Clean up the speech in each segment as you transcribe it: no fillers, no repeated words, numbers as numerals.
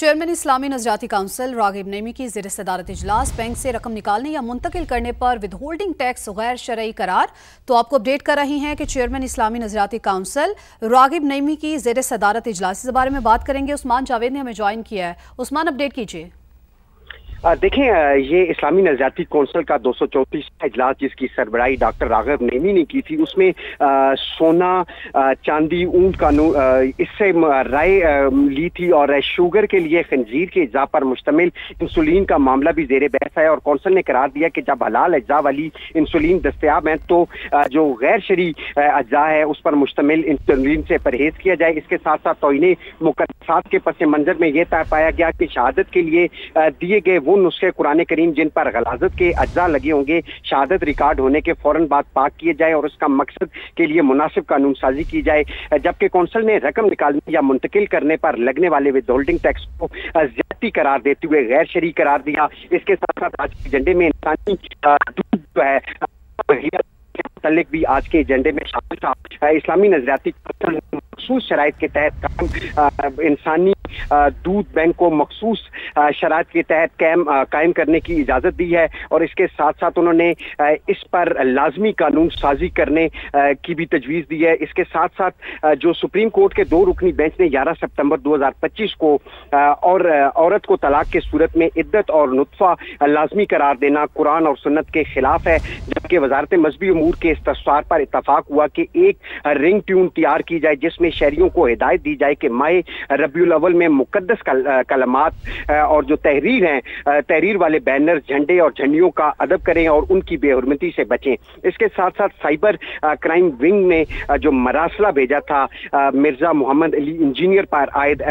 Chairman इस्लामी नजराती council रागिब नईमी की ज़ेर सदारत इजलास बैंक से रकम निकालने या मुंतकिल करने पर विद होल्डिंग टैक्स गैर शरई करार। तो आपको अपडेट कर रही हैं कि चेयरमैन इस्लामी नजराती काउंसिल रागिब नईमी की ज़ेर सदारत इजलास, इस बारे में बात करेंगे। उस्मान जावेद ने हमें ज्वाइन किया है। उस्मान, अपडेट कीजिए। देखें, ये इस्लामी नजराती कौंसिल का 234वां इजलास जिसकी सरबराही डॉक्टर रागिब नईमी ने की थी, उसमें सोना, चांदी, ऊंट का इससे राय ली थी और शुगर के लिए खंजीर के अज्जा पर मुश्तमिल इंसुलिन का मामला भी जेर बहस है। और कौंसिल ने करार दिया कि जब हलाल अज्जा वाली इंसुलिन दस्तयाब है तो जो गैर शरई अज्जा है उस पर मुश्तमिल इंसुलिन से परहेज किया जाए। इसके साथ साथ तौहीन मुक़द्दसात के पस मंजर में यह तय पाया गया कि शहादत के लिए दिए गए वो नुस्खे कुरान करीम जिन पर गलाजत के अज्जा लगे होंगे, शहादत रिकॉर्ड होने के फौरन बाद पाक किए जाए और उसका मकसद के लिए मुनासिब कानून साजी की जाए। जबकि कौंसिल ने रकम निकालने या मुंतकिल करने पर लगने वाले विद होल्डिंग टैक्स को ज्यादती करार देते हुए गैर शरई करार दिया। इसके साथ साथ आज के एजेंडे में इंसानी दूध जो है मुतल्लिक भी आज के एजेंडे में शामिल था। इस्लामी नजरियाती मखसूस शराइत के तहत इंसानी दूध बैंक को मखसूस शराइत के तहत कायम करने की इजाज़त दी है और इसके साथ साथ उन्होंने इस पर लाजमी कानून साजी करने की भी तजवीज़ दी है। इसके साथ साथ जो सुप्रीम कोर्ट के 2 रुकनी बेंच ने 11 सितंबर 2025 को और औरत को तलाक के सूरत में इद्दत और नुत्फा लाजमी करार देना कुरान और सुन्नत के खिलाफ है। जबकि वजारत मजहबी उमूर के इस्तफसार पर इत्तफाक हुआ कि एक रिंग ट्यून तैयार की जाए जिसमें शहरियों को हिदायत दी जाए कि माह रबीउल अव्वल में मुकद्दस कलमात और जो तहरीर हैं, तहरीर वाले बैनर, झंडे और झंडियों का अदब करें और उनकी बेहुरमती से बचें। इसके साथ साथ साइबर क्राइम विंग ने जो मरासला भेजा था मिर्जा मोहम्मद अली इंजीनियर पर आयद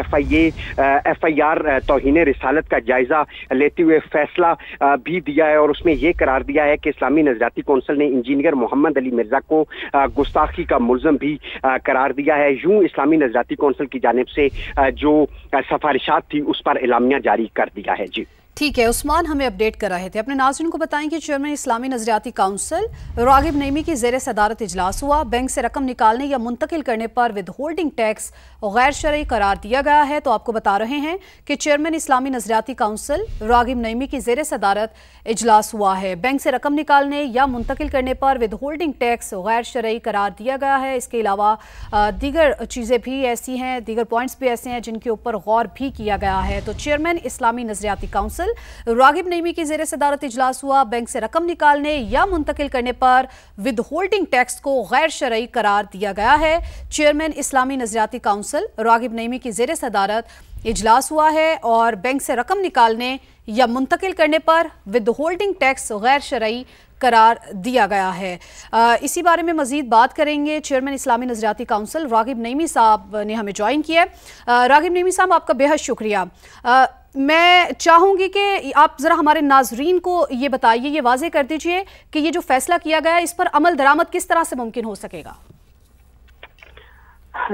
FIR तौहीन रिसालत का जायजा लेते हुए फैसला भी दिया है और उसमें यह करार दिया है कि इस्लामी नजरियाती कौंसिल ने इंजीनियर मोहम्मद अली मिर्जा को गुस्ताखी का मुल्ज़म भी करार दिया है। यूं इस्लामी नजरियाती कौंसिल की जानिब से जो सफारिशात थी उस पर एलामिया जारी कर दिया है। जी ठीक है, उस्मान हमें अपडेट कर रहे थे। अपने नाज़रीन को बताएं कि चेयरमैन इस्लामी नजरियाती काउंसिल रागिब नईमी की ज़ेर सदारत इजलास हुआ। बैंक से रकम निकालने या मुंतकिल करने पर विद होल्डिंग टैक्स गैर शरई करार दिया गया है। तो आपको बता रहे हैं कि चेयरमैन इस्लामी नजरियाती काउंसिल रागिब नईमी की ज़ेर सदारत इजलास हुआ है। बैंक से रकम निकालने या मुंतकिल करने पर विद होल्डिंग टैक्स गैर शरई करार दिया गया है। इसके अलावा दीगर चीज़ें भी ऐसी हैं, दीगर पॉइंट्स भी ऐसे हैं जिनके ऊपर गौर भी किया गया है। तो चेयरमैन इस्लामी नजरियाती काउंसिल रागिब नईमी की ज़ेर सदारत इजलास हुआ। बैंक से रकम निकालने या मुंतकिल करने पर विद होल्डिंग टैक्स को गैर शरई करार दिया गया है। चेयरमैन इस्लामी नजरियाती काउंसिल रागिब नईमी की ज़ेर सदारत इजलास हुआ है और बैंक से रकम निकालने या मुंतकिल करने पर विद होल्डिंग टैक्स गैर शरई करार दिया गया है। इसी बारे में मजीद बात करेंगे। चेयरमैन इस्लामी नजरियाती काउंसिल रागिब नईमी साहब ने हमें ज्वाइन किया है। रागिब नईमी साहब, आपका बेहद शुक्रिया। मैं चाहूँगी कि आप ज़रा हमारे नाजरीन को ये बताइए, ये वाज़ेह कर दीजिए कि ये जो फैसला किया गया है इस पर अमल दरामद किस तरह से मुमकिन हो सकेगा।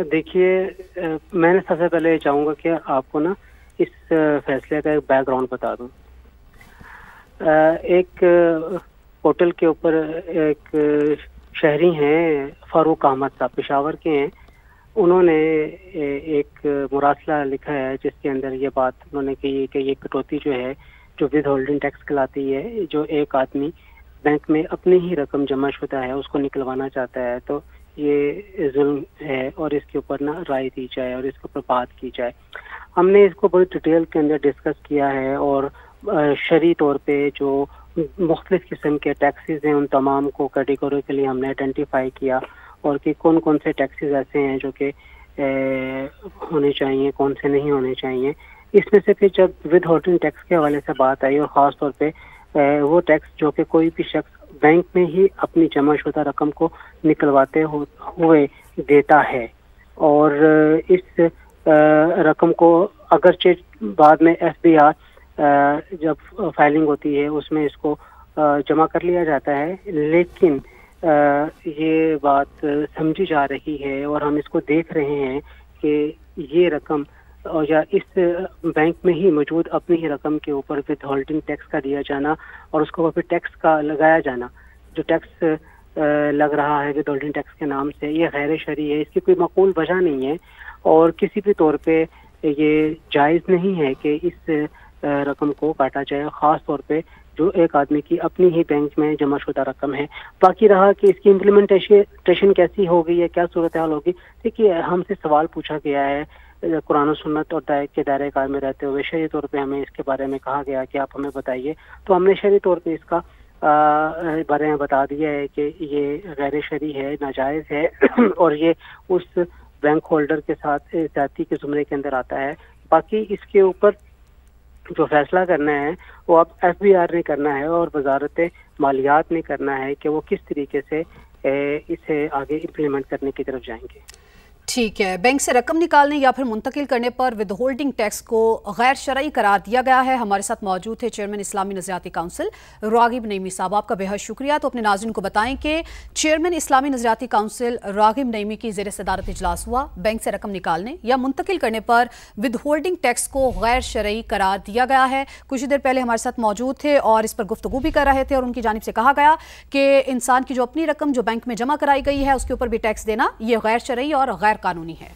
देखिए, मैंने सबसे पहले चाहूँगा कि आपको ना इस फैसले का एक बैकग्राउंड बता दूँ। एक होटल के ऊपर एक शहरी हैं फारूक अहमद साहब, पेशावर के हैं। उन्होंने एक मुरासला लिखा है जिसके अंदर ये बात उन्होंने कही है कि ये कटौती जो है जो विद होल्डिंग टैक्स कहलाती है, जो एक आदमी बैंक में अपनी ही रकम जमा शुदा है उसको निकलवाना चाहता है, तो ये जुल्म है और इसके ऊपर ना राय दी जाए और इसके ऊपर बात की जाए। हमने इसको बड़ी डिटेल के अंदर डिस्कस किया है और शरई तौर पे जो मुख्तलिफ किस्म के टैक्सेस हैं उन तमाम को कैटेगोरिकली हमने आइडेंटिफाई किया और कि कौन कौन से टैक्सेस ऐसे हैं जो कि होने चाहिए, कौन से नहीं होने चाहिए। इसमें से फिर जब विद होल्डिंग टैक्स के हवाले से बात आई और ख़ास तौर पे वो टैक्स जो कि कोई भी शख्स बैंक में ही अपनी जमा शुदा रकम को निकलवाते हुए देता है और इस रकम को अगरचे बाद में FBR जब फाइलिंग होती है उसमें इसको जमा कर लिया जाता है, लेकिन ये बात समझी जा रही है और हम इसको देख रहे हैं कि ये रकम और या इस बैंक में ही मौजूद अपनी ही रकम के ऊपर विद होल्डिंग टैक्स का दिया जाना और उसके ऊपर टैक्स का लगाया जाना, जो टैक्स लग रहा है विद होल्डिंग टैक्स के नाम से, ये गैर शरई है। इसकी कोई मकबूल वजह नहीं है और किसी भी तौर पे یہ جائز نہیں ہے کہ اس رقم کو کاٹا جائے، خاص طور پہ جو ایک آدمی کی اپنی ہی بینک میں جمع شدہ رقم ہے۔ باقی رہا کہ اس کی امپلیمنٹیشن کیسی ہوگی یا کیا صورتحال ہوگی، دیکھیے ہم سے سوال پوچھا گیا ہے قرآن و سنت اور کے دائرۂ کار میں رہتے ہوئے، شرعی طور پہ ہمیں اس کے بارے میں کہا گیا کہ آپ ہمیں بتائیے، تو ہم نے شرعی طور پہ اس کا بارے میں بتا دیا ہے کہ یہ غیر شرعی ہے، ناجائز ہے اور یہ اس بینک ہولڈر کے ساتھ زیادتی کے زمرے کے اندر آتا ہے۔ باقی اس کے اوپر جو فیصلہ کرنا ہے وہ اب ایف بی آر نے کرنا ہے اور وزارت مالیات نے کرنا ہے کہ وہ کس طریقے سے اسے آگے امپلیمنٹ کرنے کی طرف جائیں گے۔ ٹھیک ہے، بینک سے رقم نکالنے یا پھر منتقل کرنے پر ود ہولڈنگ ٹیکس کو غیر شرعی قرار دیا گیا ہے۔ ہمارے ساتھ موجود تھے چیئرمین اسلامی نظریاتی کونسل راغب نعیمی صاحب، آپ کا بے حد شکریہ۔ تو اپنے ناظرین کو بتائیں کہ چیئرمین اسلامی نظریاتی کونسل راغب نعیمی کی زیر صدارت اجلاس ہوا، بینک سے رقم نکالنے یا منتقل کرنے پر ود ہولڈنگ ٹیکس کو غیر شرعی قرار دیا گیا ہے۔ کچھ دیر پہلے ہمارے ساتھ موجود تھے اور اس پر گفتگو بھی کر رہے تھے اور ان کی جانب سے کہا گیا کہ انسان کی جو اپنی رقم جو بینک میں جمع کرائی گئی ہے اس کے اوپر بھی ٹیکس دینا یہ غیر شرعی اور غیر قانونی ہے۔